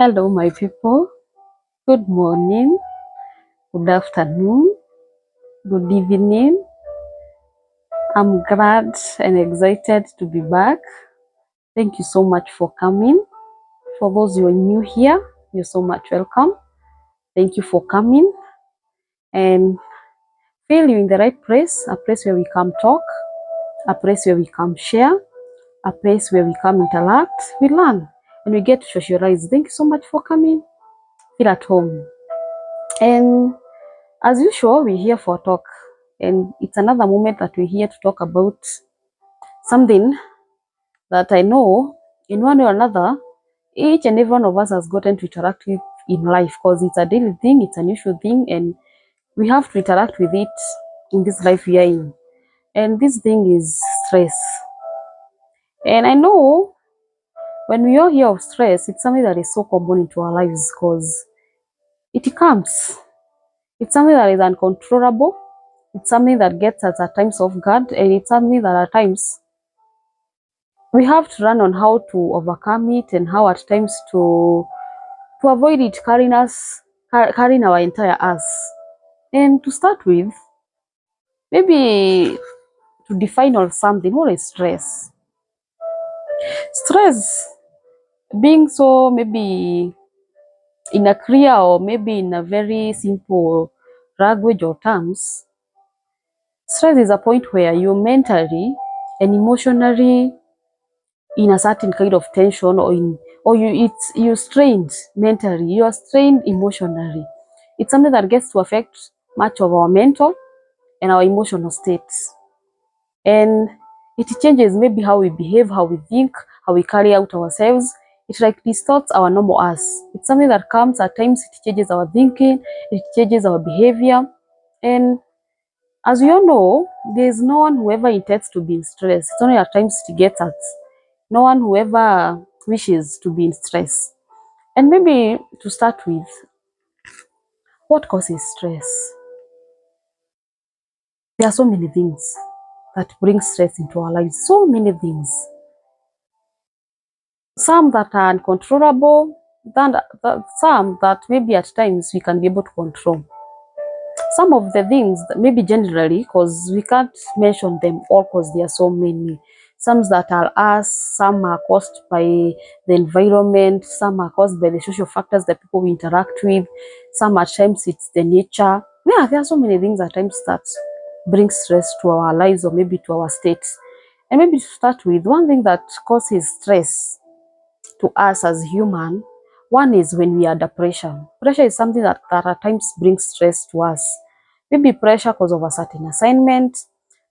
Hello, my people. Good morning, good afternoon, good evening. I'm glad and excited to be back. Thank you so much for coming. For those who are new here, you're so much welcome. Thank you for coming and feel you in the right place, a place where we come talk, a place where we come share, a place where we come interact, we learn, and we get to socialize. Thank you so much for coming. Feel at home. And as usual, we're here for a talk, and it's another moment that we're here to talk about something that I know in one way or another, each and every one of us has gotten to interact with in life because it's a daily thing, it's an usual thing, and we have to interact with it in this life we are in. And this thing is stress. And I know when we all hear of stress, it's something that is so common into our lives because it comes. It's something that is uncontrollable. It's something that gets us at times off guard, and it's something that at times we have to learn on how to overcome it and how at times to avoid it carrying our entire us. And to start with, maybe to define or something, what is stress? Stress being so maybe in a clear or maybe in a very simple language or terms, stress is a point where you mentally and emotionally in a certain kind of tension you strained mentally, you are strained emotionally. It's something that gets to affect much of our mental and our emotional states, and it changes maybe how we behave, how we think, how we carry out ourselves. It like distorts our normal us. It's something that comes at times, it changes our thinking, it changes our behavior. And as we all know, there's no one who ever intends to be in stress. It's only at times it gets us. No one who ever wishes to be in stress. And maybe to start with, what causes stress? There are so many things that bring stress into our lives. So many things. Some that are uncontrollable, some that maybe at times we can be able to control. Some of the things that maybe generally, because we can't mention them all because there are so many. Some that are us, some are caused by the environment, some are caused by the social factors that people we interact with, some at times it's the nature. Yeah, there are so many things at times that bring stress to our lives or maybe to our states. And maybe to start with, one thing that causes stress to us as human, one is when we are under pressure. Pressure is something that at times brings stress to us. Maybe pressure because of a certain assignment,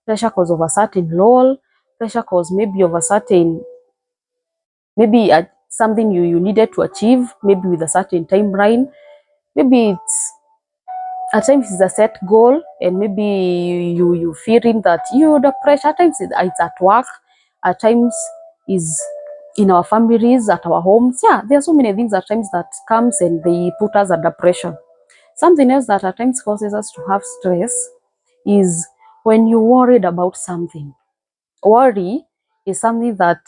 pressure because of a certain role, pressure because maybe of a certain, maybe something you needed to achieve, maybe with a certain timeline. Maybe it's at times it's a set goal, and maybe you feeling that you the pressure. At times it's at work, at times is in our families, at our homes. Yeah, there are so many things at times that comes and they put us under pressure. Something else that at times causes us to have stress is when you're worried about something. Worry is something that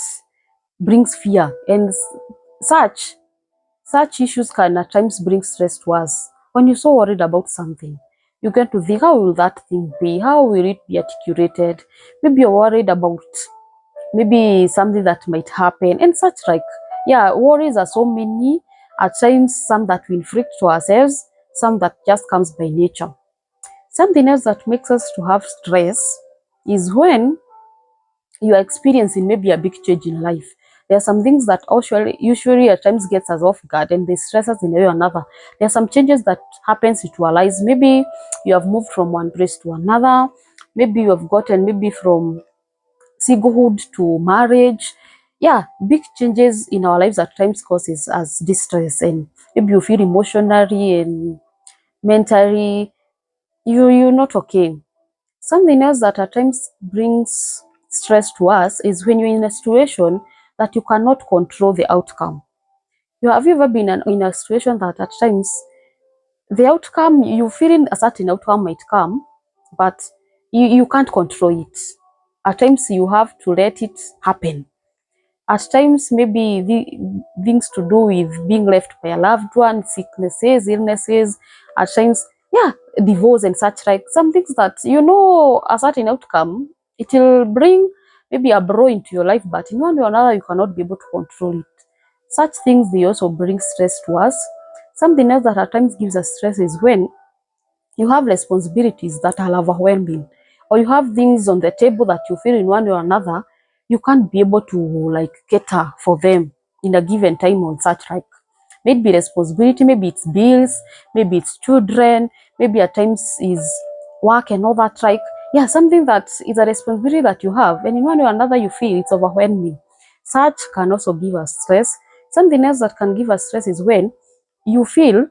brings fear, and such issues can at times bring stress to us. When you're so worried about something, you get to think, how will that thing be? How will it be articulated? Maybe you're worried about maybe something that might happen and such like. Yeah, worries are so many. At times, some that we inflict to ourselves, some that just comes by nature. Something else that makes us to have stress is when you are experiencing maybe a big change in life. There are some things that usually at times gets us off guard and they stress us in a way or another. There are some changes that happens into our lives. Maybe you have moved from one place to another. Maybe you have gotten maybe from singlehood to marriage. Yeah, big changes in our lives at times causes us distress, and maybe you feel emotionally and mentally you're not okay. Something else that at times brings stress to us is when you're in a situation that you cannot control the outcome. Have you ever been in a situation that at times the outcome, you feeling a certain outcome might come, but you can't control it. At times you have to let it happen. At times maybe things to do with being left by a loved one, sicknesses, illnesses, at times, yeah, divorce and such like. Some things that a certain outcome, it will bring maybe a blow into your life, but in one way or another, you cannot be able to control it. Such things, they also bring stress to us. Something else that at times gives us stress is when you have responsibilities that are overwhelming, or you have things on the table that you feel in one way or another, you can't be able to like cater for them in a given time on such like. Maybe responsibility, maybe it's bills, maybe it's children, maybe at times is work and all that like. Yeah, something that is a responsibility that you have, and in one way or another you feel it's overwhelming. Such can also give us stress. Something else that can give us stress is when you feel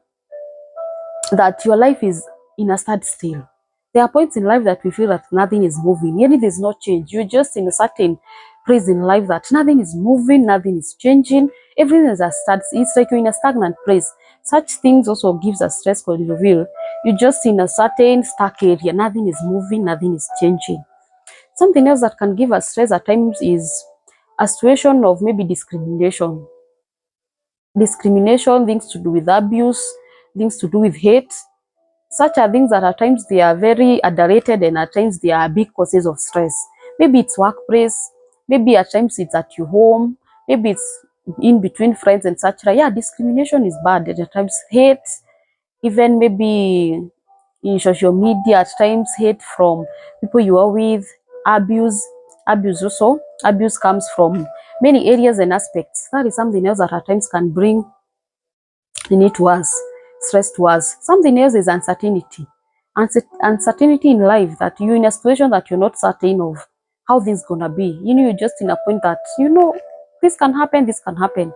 that your life is in a standstill. There are points in life that we feel that nothing is moving, yet there's no change. You're just in a certain place in life that nothing is moving, nothing is changing, everything is a standstill. It's like you're in a stagnant place. Such things also gives us stress because you feel you're just in a certain stuck area, nothing is moving, nothing is changing. Something else that can give us stress at times is a situation of maybe discrimination. Discrimination, things to do with abuse, things to do with hate. Such are things that at times they are very underrated, and at times they are big causes of stress. Maybe it's workplace, maybe at times it's at your home, maybe it's in between friends and such. Yeah, discrimination is bad, and at times hate, even maybe in social media, at times hate from people you are with, abuse, abuse also. Abuse comes from many areas and aspects. That is something else that at times can bring need to us, stress to us. Something else is uncertainty. Uncertainty in life, that you're in a situation that you're not certain of how this is gonna be. You're just in a point that this can happen, this can happen.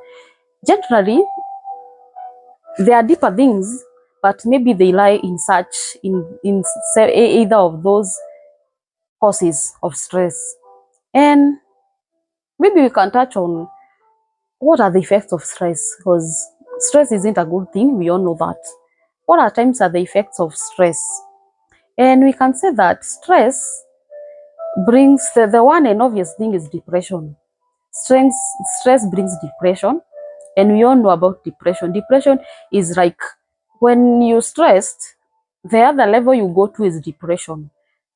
Generally, there are deeper things, but maybe they lie in such in either of those causes of stress. And maybe we can touch on what are the effects of stress, because stress isn't a good thing. We all know that. What are times are the effects of stress? And we can say that stress brings the one and obvious thing is depression. Stress brings depression, and we all know about depression. Depression is like when you're stressed, the other level you go to is depression.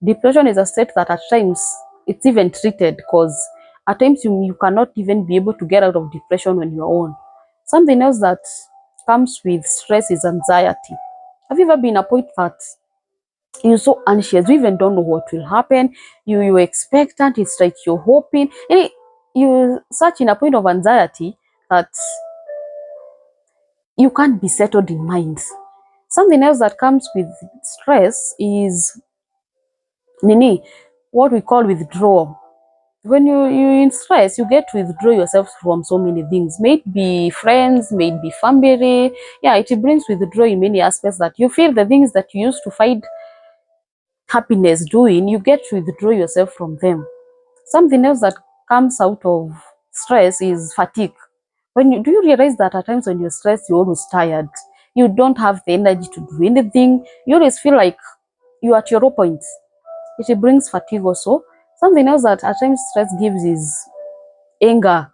Depression is a state that at times it's even treated, because at times you cannot even be able to get out of depression on your own. Something else that comes with stress is anxiety. Have you ever been a point that you're so anxious, you even don't know what will happen, you're expectant, it's like you're hoping, and you're such in a point of anxiety that you can't be settled in mind. Something else that comes with stress is nini, what we call withdrawal. When you're in stress, you get to withdraw yourself from so many things. May it be friends, may it be family. Yeah, it brings withdrawal in many aspects, that you feel the things that you used to find happiness doing, you get to withdraw yourself from them. Something else that comes out of stress is fatigue. Do you realize that at times when you're stressed, you're always tired? You don't have the energy to do anything. You always feel like you're at your low point. It brings fatigue also. Something else that at times stress gives is anger.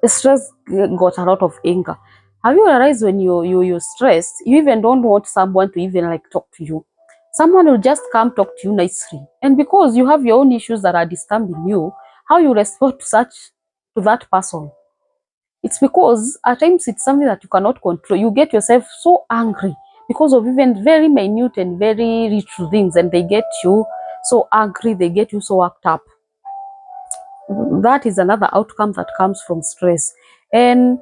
The stress got a lot of anger. Have you realized when you're stressed, you even don't want someone to even like talk to you? Someone will just come talk to you nicely, and because you have your own issues that are disturbing you, how you respond to that person, it's because at times it's something that you cannot control. You get yourself so angry because of even very minute and very little things, and they get you so angry, they get you so worked up. That is another outcome that comes from stress. And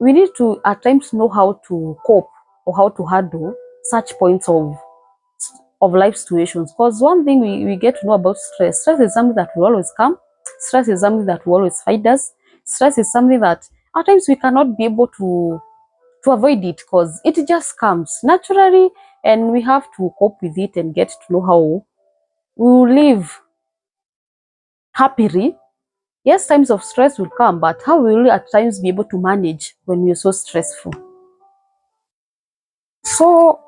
we need to at times know how to cope or how to handle such points of life situations. Because one thing we get to know about stress is something that will always come. Stress is something that will always find us. Stress is something that at times we cannot be able to avoid it, because it just comes naturally, and we have to cope with it and get to know how we will live happily. Yes, times of stress will come, but how will we at times be able to manage when we're so stressful? So,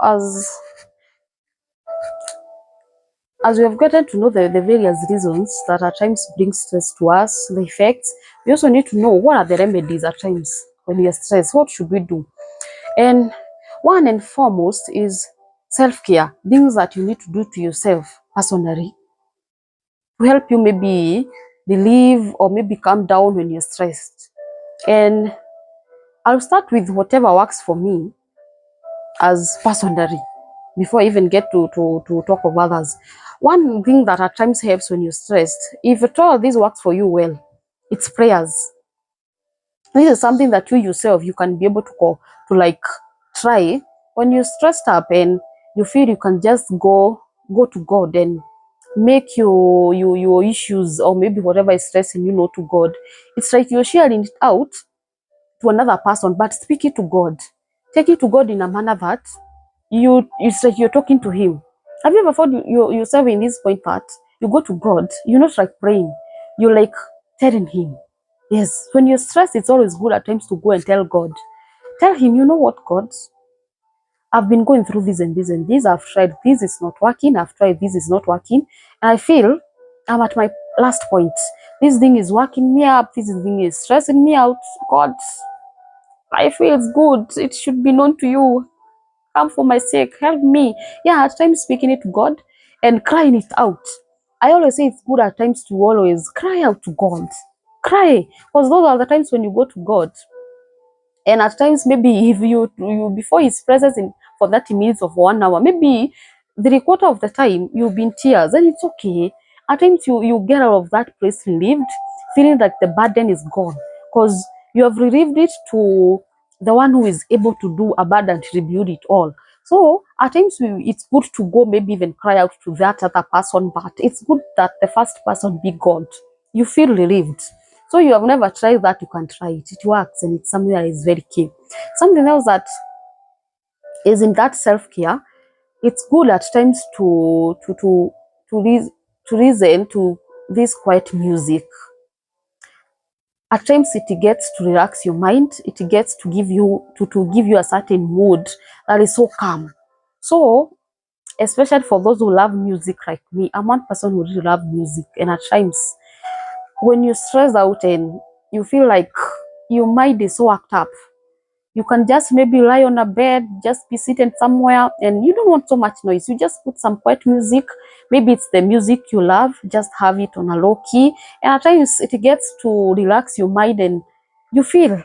As we have gotten to know the various reasons that at times bring stress to us, the effects, we also need to know what are the remedies at times when we are stressed. What should we do? And one and foremost is self-care, things that you need to do to yourself personally to help you maybe relieve or maybe calm down when you're stressed. And I'll start with whatever works for me as personally before I even get to talk of others. One thing that at times helps when you're stressed, if at all this works for you well, it's prayers. This is something that you yourself you can be able to go to like try when you're stressed up and you feel you can just go to God and make your issues or maybe whatever is stressing you know to God. It's like you're sharing it out to another person, but speak it to God. Take it to God in a manner that it's like you're talking to Him. Have you ever found yourself in this point that you go to God, you're not like praying, you're like telling Him. Yes, when you're stressed, it's always good at times to go and tell God. Tell Him, you know what, God, I've been going through this and this and this. I've tried this, it's not working. I've tried this, it's not working. And I feel I'm at my last point. This thing is working me up. This thing is stressing me out. God, I feel it's good. It should be known to you. Come for my sake. Help me. Yeah, at times speaking it to God and crying it out. I always say it's good at times to always cry out to God. Cry. Because those are the times when you go to God. And at times, maybe if you before His presence in for 30 minutes of 1 hour, maybe 3/4 of the time you'll be in tears, and it's okay. At times, you get out of that place relieved, feeling like the burden is gone because you have relieved it to the one who is able to do abundant rebuild it all. So at times, it's good to go maybe even cry out to that other person, but it's good that the first person be God. You feel relieved. So you have never tried that, you can try it. It works and it's something that is very key. Something else that is in that self-care, it's good at times to listen to this quiet music. At times it gets to relax your mind, it gets to give you to give you a certain mood that is so calm. So especially for those who love music like me, I'm one person who really love music, and at times when you're stressed out and you feel like your mind is so worked up, you can just maybe lie on a bed, just be sitting somewhere, and you don't want so much noise. You just put some quiet music. Maybe it's the music you love, just have it on a low key. And at times it gets to relax your mind and you feel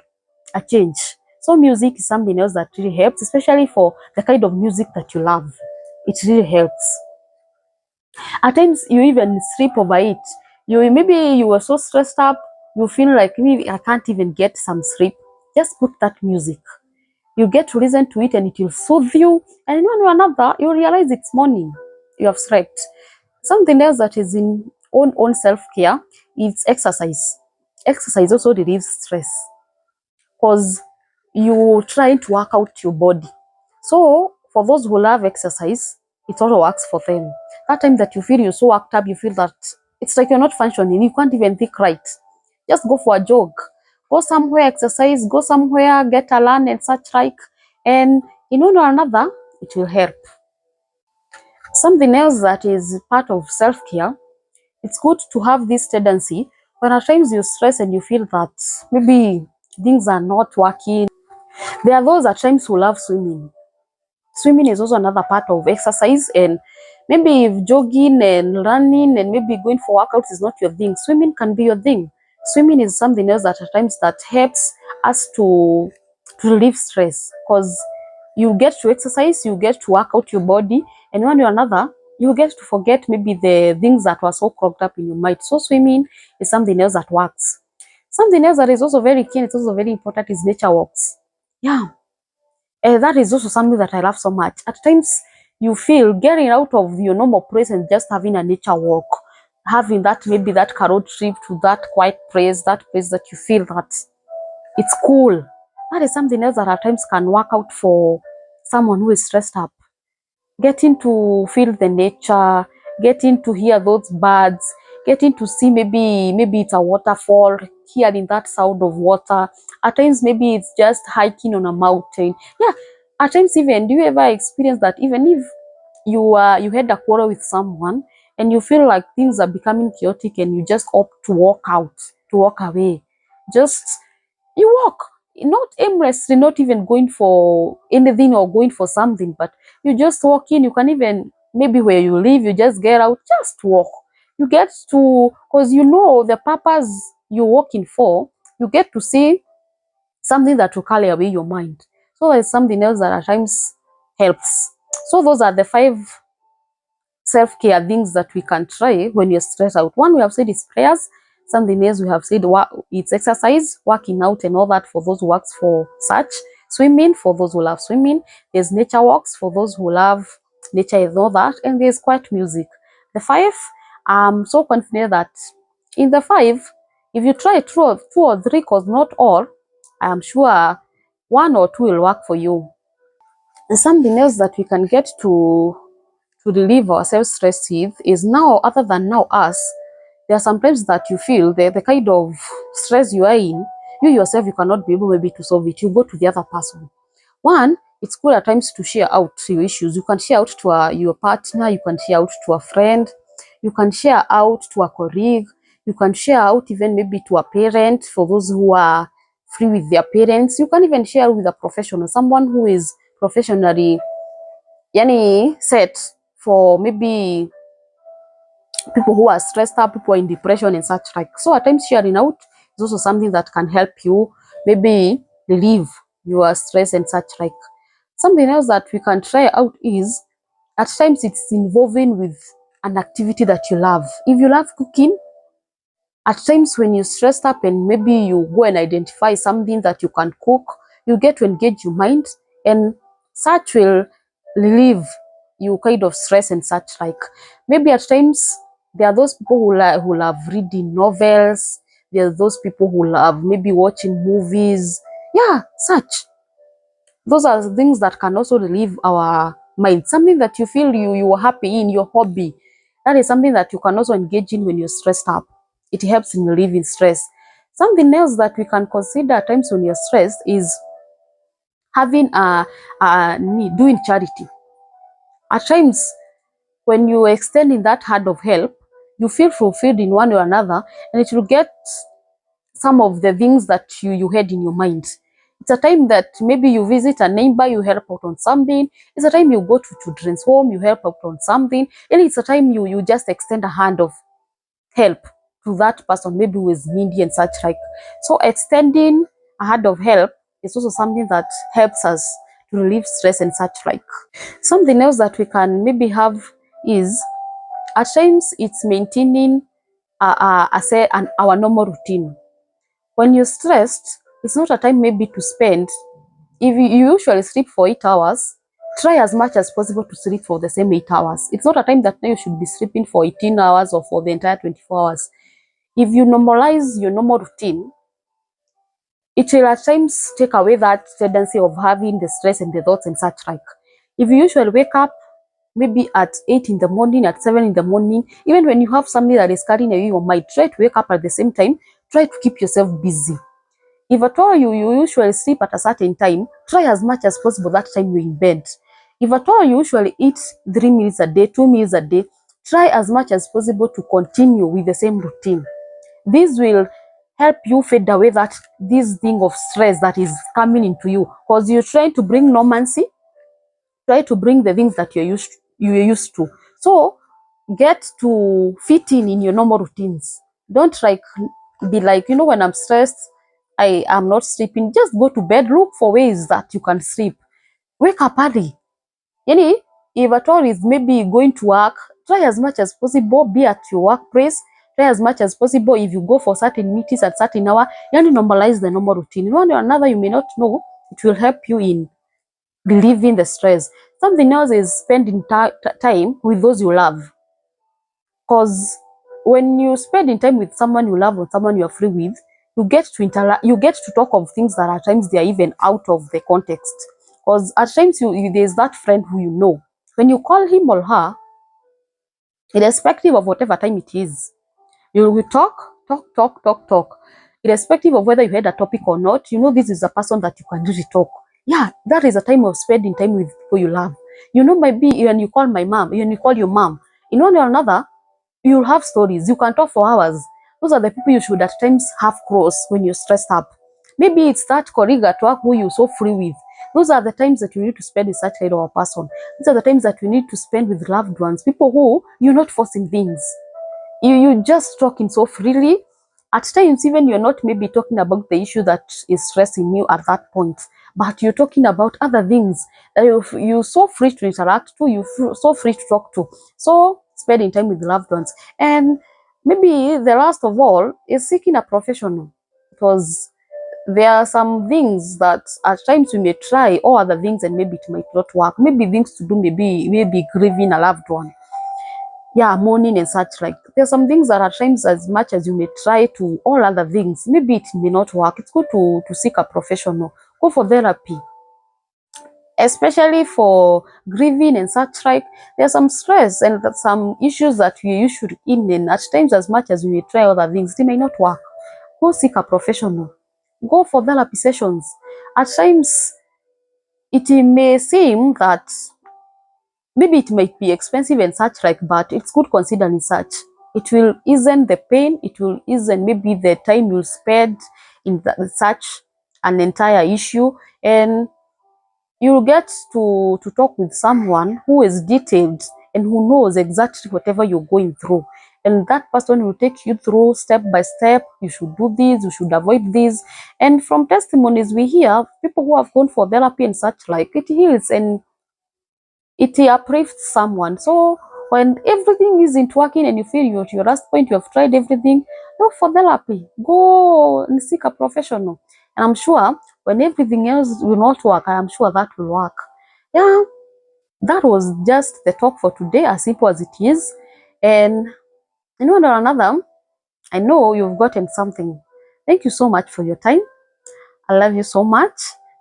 a change. So music is something else that really helps, especially for the kind of music that you love. It really helps. At times you even sleep over it. You maybe you were so stressed up, you feel like maybe I can't even get some sleep. Just put that music. You get to listen to it and it will soothe you. And in one way or another, you realize it's morning. You have slept. Something else that is in own self-care is exercise. Exercise also relieves stress because you trying to work out your body. So for those who love exercise, it also works for them. That time that you feel you're so worked up, you feel that it's like you're not functioning, you can't even think right. Just go for a jog, go somewhere, exercise, go somewhere, get a run and such like, and in one or another, it will help. Something else that is part of self-care, it's good to have this tendency when at times you stress and you feel that maybe things are not working. There are those at times who love swimming. Swimming is also another part of exercise, and maybe if jogging and running and maybe going for workouts is not your thing, swimming can be your thing. Swimming is something else that at times that helps us to relieve stress because you get to exercise, you get to work out your body, and one way or another, you get to forget maybe the things that were so clogged up in your mind. So swimming is something else that works. Something else that is also very keen, it's also very important, is nature walks. Yeah, that is also something that I love so much. At times, you feel getting out of your normal place and just having a nature walk, having that maybe that road trip to that quiet place, that place that you feel that it's cool. That is something else that at times can work out for someone who is stressed up. Getting to feel the nature, getting to hear those birds, getting to see maybe it's a waterfall, hearing that sound of water. At times maybe it's just hiking on a mountain. Yeah, at times even, do you ever experience that even if you had a quarrel with someone and you feel like things are becoming chaotic and you just opt to walk out, to walk away. Just you walk, not aimlessly, not even going for anything or going for something, but you just walk in. You can even, maybe where you live, you just get out, just walk. You get to, because you know the purpose you're walking for, you get to see something that will carry away your mind. So there's something else that at times helps. So those are the 5 self-care things that we can try when you're stressed out. One we have said is prayers. Something else we have said it's exercise, working out and all that for those who works for such. Swimming for those who love swimming. There's nature walks for those who love nature and all that. And there's quiet music. The 5, I'm so confident that in the 5, if you try 2 or 3, because not all, I'm sure 1 or 2 will work for you. And something else that we can get to relieve ourselves stress with is, now, other than now us, there are sometimes that you feel the kind of stress you are in, you yourself, you cannot be able maybe to solve it. You go to the other person. One, it's good at times to share out your issues. You can share out to your partner, you can share out to a friend, you can share out to a colleague, you can share out even maybe to a parent for those who are free with their parents. You can even share with a professional, someone who is professionally set for maybe people who are stressed out, people in depression and such like. So at times sharing out is also something that can help you maybe relieve your stress and such like. Something else that we can try out is, at times it's involving with an activity that you love. If you love cooking, at times when you're stressed up and maybe you go and identify something that you can cook, you get to engage your mind, and such will relieve you kind of stress and such like. Maybe at times there are those people who love reading novels. There are those people who love maybe watching movies. Yeah, such. Those are things that can also relieve our mind. Something that you feel you are happy in, your hobby. That is something that you can also engage in when you're stressed up. It helps in relieving stress. Something else that we can consider at times when you're stressed is having a need, doing charity. At times, when you extend in that hand of help, you feel fulfilled in one or another, and it will get some of the things that you had in your mind. It's a time that maybe you visit a neighbor, you help out on something. It's a time you go to children's home, you help out on something. And it's a time you just extend a hand of help to that person, maybe who is needy and such like. So extending a hand of help is also something that helps us to relieve stress and such like. Something else that we can maybe have is, at times it's maintaining our normal routine. When you're stressed, it's not a time maybe to spend. If you usually sleep for 8 hours, try as much as possible to sleep for the same 8 hours. It's not a time that you should be sleeping for 18 hours or for the entire 24 hours. If you normalize your normal routine, it will at times take away that tendency of having the stress and the thoughts and such like. If you usually wake up maybe at 8 in the morning, at 7 in the morning, even when you have something that is carrying away your mind, try to wake up at the same time, try to keep yourself busy. If at all you usually sleep at a certain time, try as much as possible that time you're in bed. If at all you usually eat 3 meals a day, 2 meals a day, try as much as possible to continue with the same routine. This will help you fade away this thing of stress that is coming into you, because you're trying to bring normalcy, try to bring the things that you're used to. So get to fit in your normal routines. Don't be like, when I'm stressed, I am not sleeping. Just go to bed. Look for ways that you can sleep. Wake up early. If at all is maybe going to work, try as much as possible, be at your workplace. Try as much as possible. If you go for certain meetings at certain hour, normalize the normal routine. In one or another, you may not know, it will help you in relieving the stress. Something else is spending time with those you love. Because when you spend in time with someone you love or someone you're free with, you get to talk of things that at times they are even out of the context. Because at times there's that friend who you know. When you call him or her, irrespective of whatever time it is, you will talk. Irrespective of whether you had a topic or not, this is a person that you can really talk. Yeah, that is a time of spending time with people you love. Maybe when you call my mom, when you call your mom, in one or another, you'll have stories. You can talk for hours. Those are the people you should at times have close when you're stressed up. Maybe it's that colleague at work who you're so free with. Those are the times that you need to spend with such kind of a person. These are the times that you need to spend with loved ones, people who you're not forcing things. You just talking so freely. At times, even you're not maybe talking about the issue that is stressing you at that point, but you're talking about other things that you're so free to interact to, you're so free to talk to. So spending time with loved ones. And maybe the last of all is seeking a professional, because there are some things that at times we may try all other things and maybe it might not work. Maybe things to do, maybe grieving a loved one, yeah, mourning and such. Like, there's some things that at times, as much as you may try to all other things, maybe it may not work. It's good to seek a professional. Go for therapy, especially for grieving and such. Like, there's some stress and some issues that you should in, and at times, as much as you may try other things, it may not work. Go seek a professional. Go for therapy sessions. At times, it may seem that maybe it might be expensive and such, like, but it's good considering such. It will ease the pain. It will ease maybe the time you'll spend in such an entire issue, and you'll get to talk with someone who is detailed and who knows exactly whatever you're going through. And that person will take you through step by step. You should do this, you should avoid this. And from testimonies we hear, people who have gone for therapy and such, like, it heals and it uplifts someone. So when everything isn't working and you feel you're at your last point, you have tried everything, go for therapy. Go and seek a professional. And I'm sure when everything else will not work, I am sure that will work. Yeah, that was just the talk for today, as simple as it is. And in one or another, I know you've gotten something. Thank you so much for your time. I love you so much.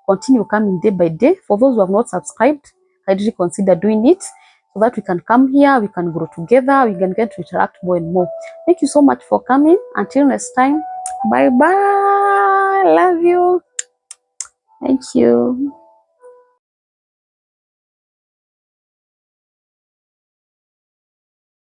Continue coming day by day. For those who have not subscribed, kindly consider doing it so that we can come here, we can grow together, we can get to interact more and more. Thank you so much for coming. Until next time, bye bye. Love you. Thank you.